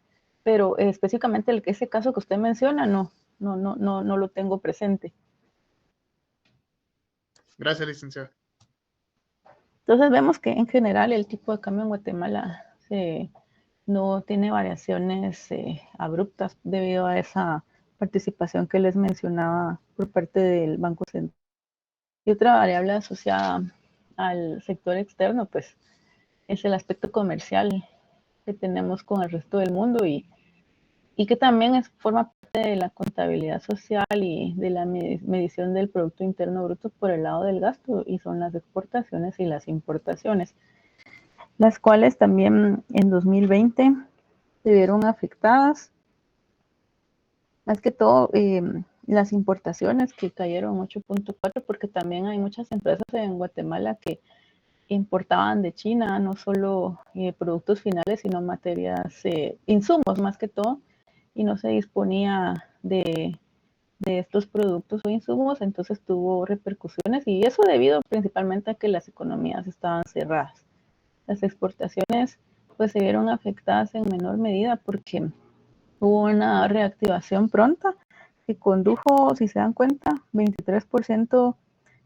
Pero específicamente ese caso que usted menciona, no lo tengo presente. Gracias, licenciada. Entonces vemos que en general el tipo de cambio en Guatemala no tiene variaciones abruptas debido a esa participación que les mencionaba por parte del Banco Central. Y otra variable asociada al sector externo, pues, es el aspecto comercial que tenemos con el resto del mundo y que también forma parte de la contabilidad social y de la medición del Producto Interno Bruto por el lado del gasto, y son las exportaciones y las importaciones, las cuales también en 2020 se vieron afectadas, más que todo las importaciones que cayeron 8.4, porque también hay muchas empresas en Guatemala que importaban de China, no solo productos finales, sino materias, insumos más que todo, y no se disponía de estos productos o insumos, entonces tuvo repercusiones, y eso debido principalmente a que las economías estaban cerradas. Las exportaciones pues se vieron afectadas en menor medida porque hubo una reactivación pronta que condujo, si se dan cuenta, 23%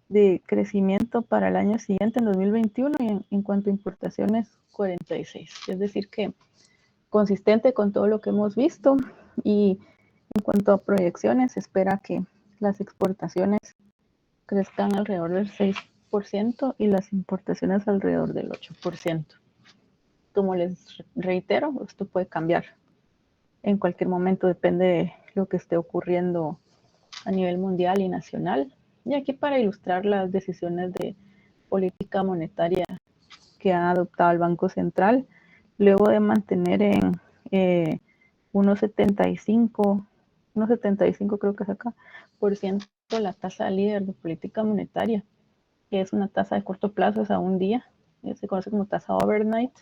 de crecimiento para el año siguiente, en 2021, y en cuanto a importaciones, 46%. Es decir que consistente con todo lo que hemos visto, y en cuanto a proyecciones, se espera que las exportaciones crezcan alrededor del 6% y las importaciones alrededor del 8%. Como les reitero, esto puede cambiar en cualquier momento, depende de lo que esté ocurriendo a nivel mundial y nacional. Y aquí para ilustrar las decisiones de política monetaria que ha adoptado el Banco Central, luego de mantener en 1.75 creo que es acá, por ciento la tasa líder de política monetaria, que es una tasa de corto plazo, es a un día, se conoce como tasa overnight.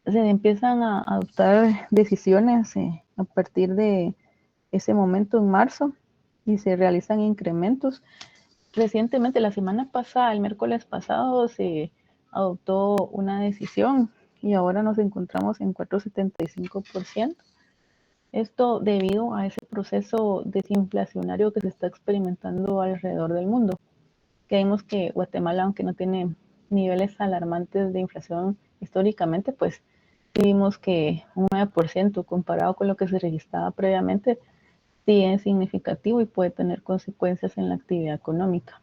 Se empiezan a adoptar decisiones a partir de ese momento en marzo y se realizan incrementos. Recientemente, la semana pasada, el miércoles pasado, se adoptó una decisión y ahora nos encontramos en 4,75%. Esto debido a ese proceso desinflacionario que se está experimentando alrededor del mundo. Creemos que Guatemala, aunque no tiene niveles alarmantes de inflación históricamente, pues vimos que un 9% comparado con lo que se registraba previamente sí es significativo y puede tener consecuencias en la actividad económica.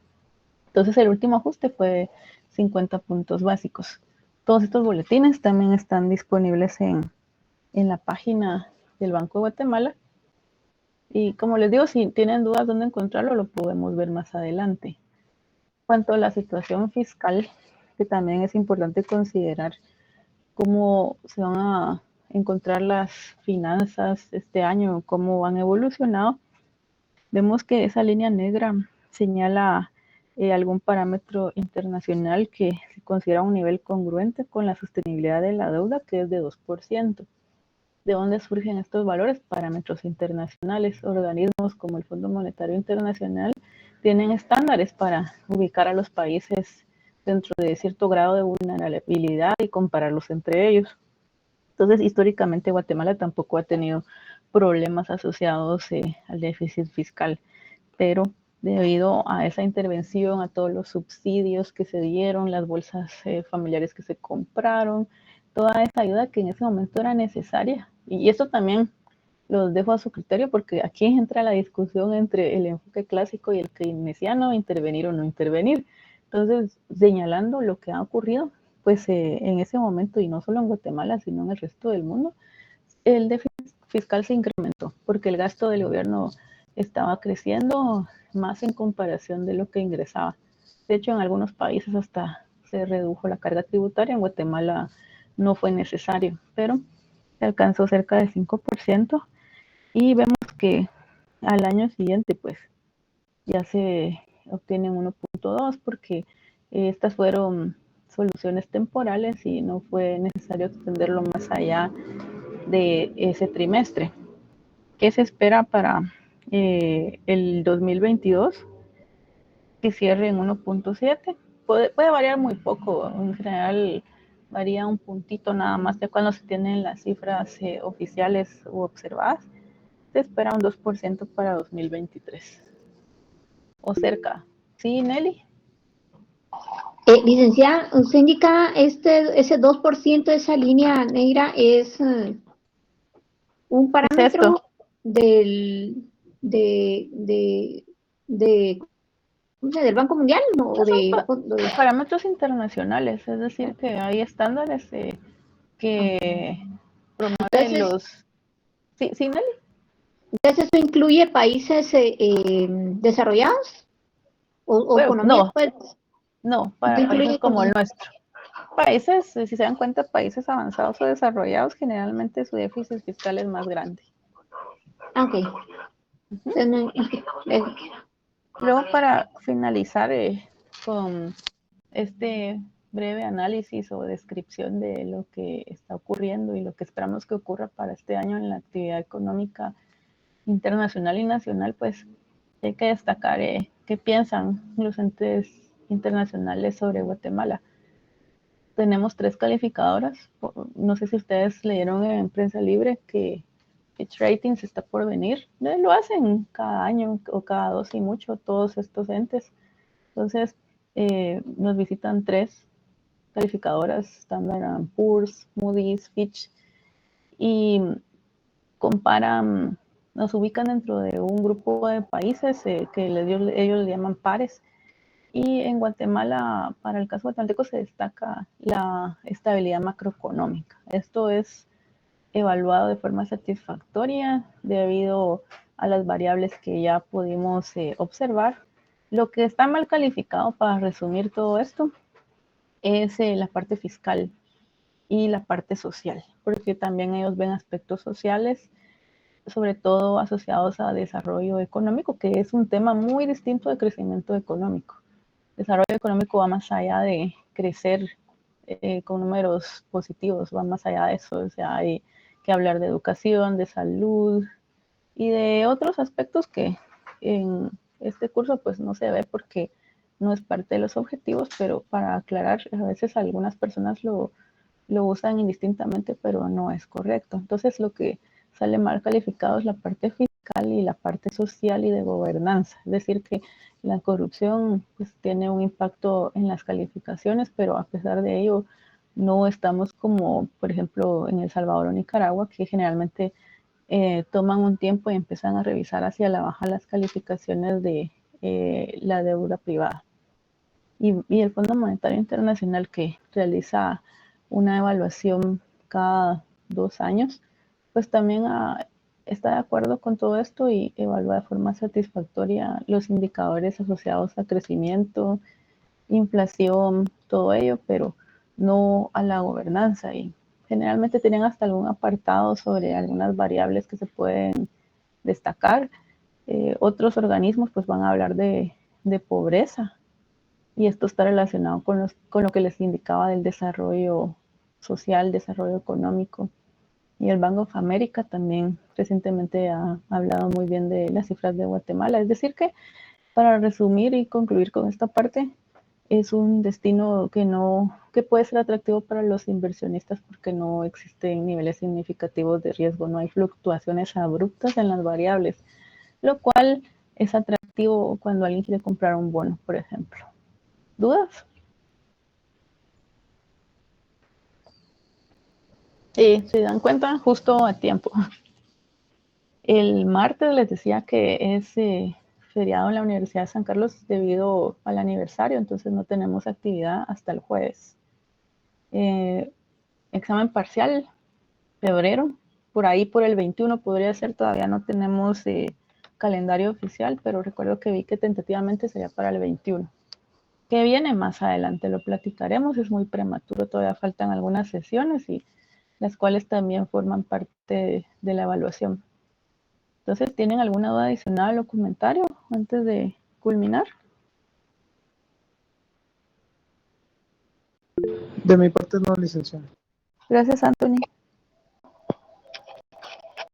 Entonces el último ajuste fue 50 puntos básicos. Todos estos boletines también están disponibles en la página del Banco de Guatemala. Y como les digo, si tienen dudas dónde encontrarlo, lo podemos ver más adelante. En cuanto a la situación fiscal, que también es importante considerar cómo se van a encontrar las finanzas este año, cómo han evolucionado, vemos que esa línea negra señala algún parámetro internacional que se considera un nivel congruente con la sostenibilidad de la deuda, que es de 2%. ¿De dónde surgen estos valores? Parámetros internacionales. Organismos como el Fondo Monetario Internacional tienen estándares para ubicar a los países dentro de cierto grado de vulnerabilidad y compararlos entre ellos. Entonces, históricamente Guatemala tampoco ha tenido problemas asociados al déficit fiscal, pero debido a esa intervención, a todos los subsidios que se dieron, las bolsas familiares que se compraron, toda esa ayuda que en ese momento era necesaria. Y esto también los dejo a su criterio porque aquí entra la discusión entre el enfoque clásico y el keynesiano, intervenir o no intervenir. Entonces, señalando lo que ha ocurrido, pues en ese momento, y no solo en Guatemala, sino en el resto del mundo, el déficit fiscal se incrementó porque el gasto del gobierno estaba creciendo más en comparación de lo que ingresaba. De hecho, en algunos países hasta se redujo la carga tributaria, en Guatemala no fue necesario, pero se alcanzó cerca del 5% y vemos que al año siguiente pues ya se obtienen 1.2 porque estas fueron soluciones temporales y no fue necesario extenderlo más allá de ese trimestre. ¿Qué se espera para el 2022? Que cierre en 1.7. Puede variar muy poco, en general varía un puntito nada más de cuando se tienen las cifras oficiales u observadas. Se espera un 2% para 2023. O cerca. ¿Sí, Nelly? Licenciada, usted indica ese 2% de esa línea negra es un parámetro del del Banco Mundial, ¿no? Son parámetros internacionales, es decir, que hay estándares que promueven los... ¿Sí, Nelly? Entonces, ¿eso incluye países desarrollados? ¿O economías? No, pues, no, para países como el nuestro. Países, si se dan cuenta, países avanzados o desarrollados, generalmente su déficit fiscal es más grande. Ok. Luego, para finalizar con este breve análisis o descripción de lo que está ocurriendo y lo que esperamos que ocurra para este año en la actividad económica internacional y nacional, pues hay que destacar qué piensan los entes internacionales sobre Guatemala. Tenemos 3 calificadoras. No sé si ustedes leyeron en Prensa Libre que Fitch Ratings está por venir. Lo hacen cada año o cada 2 y mucho todos estos entes. Entonces, nos visitan 3 calificadoras, Standard & Poor's, Moody's, Fitch, y comparan, nos ubican dentro de un grupo de países que ellos le llaman pares. Y en Guatemala, para el caso guatemalteco, se destaca la estabilidad macroeconómica. Esto es evaluado de forma satisfactoria debido a las variables que ya pudimos observar. Lo que está mal calificado, para resumir todo esto, es la parte fiscal y la parte social, porque también ellos ven aspectos sociales sobre todo asociados a desarrollo económico, que es un tema muy distinto de crecimiento económico. Desarrollo económico va más allá de crecer con números positivos, va más allá de eso. O sea, hay que hablar de educación, de salud y de otros aspectos que en este curso pues no se ve porque no es parte de los objetivos, pero para aclarar, a veces algunas personas lo usan indistintamente, pero no es correcto. Entonces lo que sale mal calificado es la parte fiscal y la parte social y de gobernanza. Es decir, que la corrupción pues, tiene un impacto en las calificaciones, pero a pesar de ello no estamos como, por ejemplo, en El Salvador o Nicaragua, que generalmente toman un tiempo y empiezan a revisar hacia la baja las calificaciones de la deuda privada. Y el Fondo Monetario Internacional, que realiza una evaluación cada 2 años, pues también está de acuerdo con todo esto y evalúa de forma satisfactoria los indicadores asociados a crecimiento, inflación, todo ello, pero no a la gobernanza. Y generalmente tienen hasta algún apartado sobre algunas variables que se pueden destacar. Otros organismos pues van a hablar de pobreza, y esto está relacionado con lo que les indicaba del desarrollo social, desarrollo económico. Y el Bank of America también recientemente ha hablado muy bien de las cifras de Guatemala. Es decir que, para resumir y concluir con esta parte, es un destino que puede ser atractivo para los inversionistas porque no existen niveles significativos de riesgo, no hay fluctuaciones abruptas en las variables, lo cual es atractivo cuando alguien quiere comprar un bono, por ejemplo. ¿Dudas? Sí, se dan cuenta justo a tiempo. El martes les decía que es feriado en la Universidad de San Carlos debido al aniversario, entonces no tenemos actividad hasta el jueves. Examen parcial, febrero, por ahí por el 21 podría ser, todavía no tenemos calendario oficial, pero recuerdo que vi que tentativamente sería para el 21. ¿Qué viene más adelante? Lo platicaremos, es muy prematuro, todavía faltan algunas sesiones y las cuales también forman parte de la evaluación. Entonces, ¿tienen alguna duda adicional o comentario antes de culminar? De mi parte no, licenciado. Gracias, Anthony.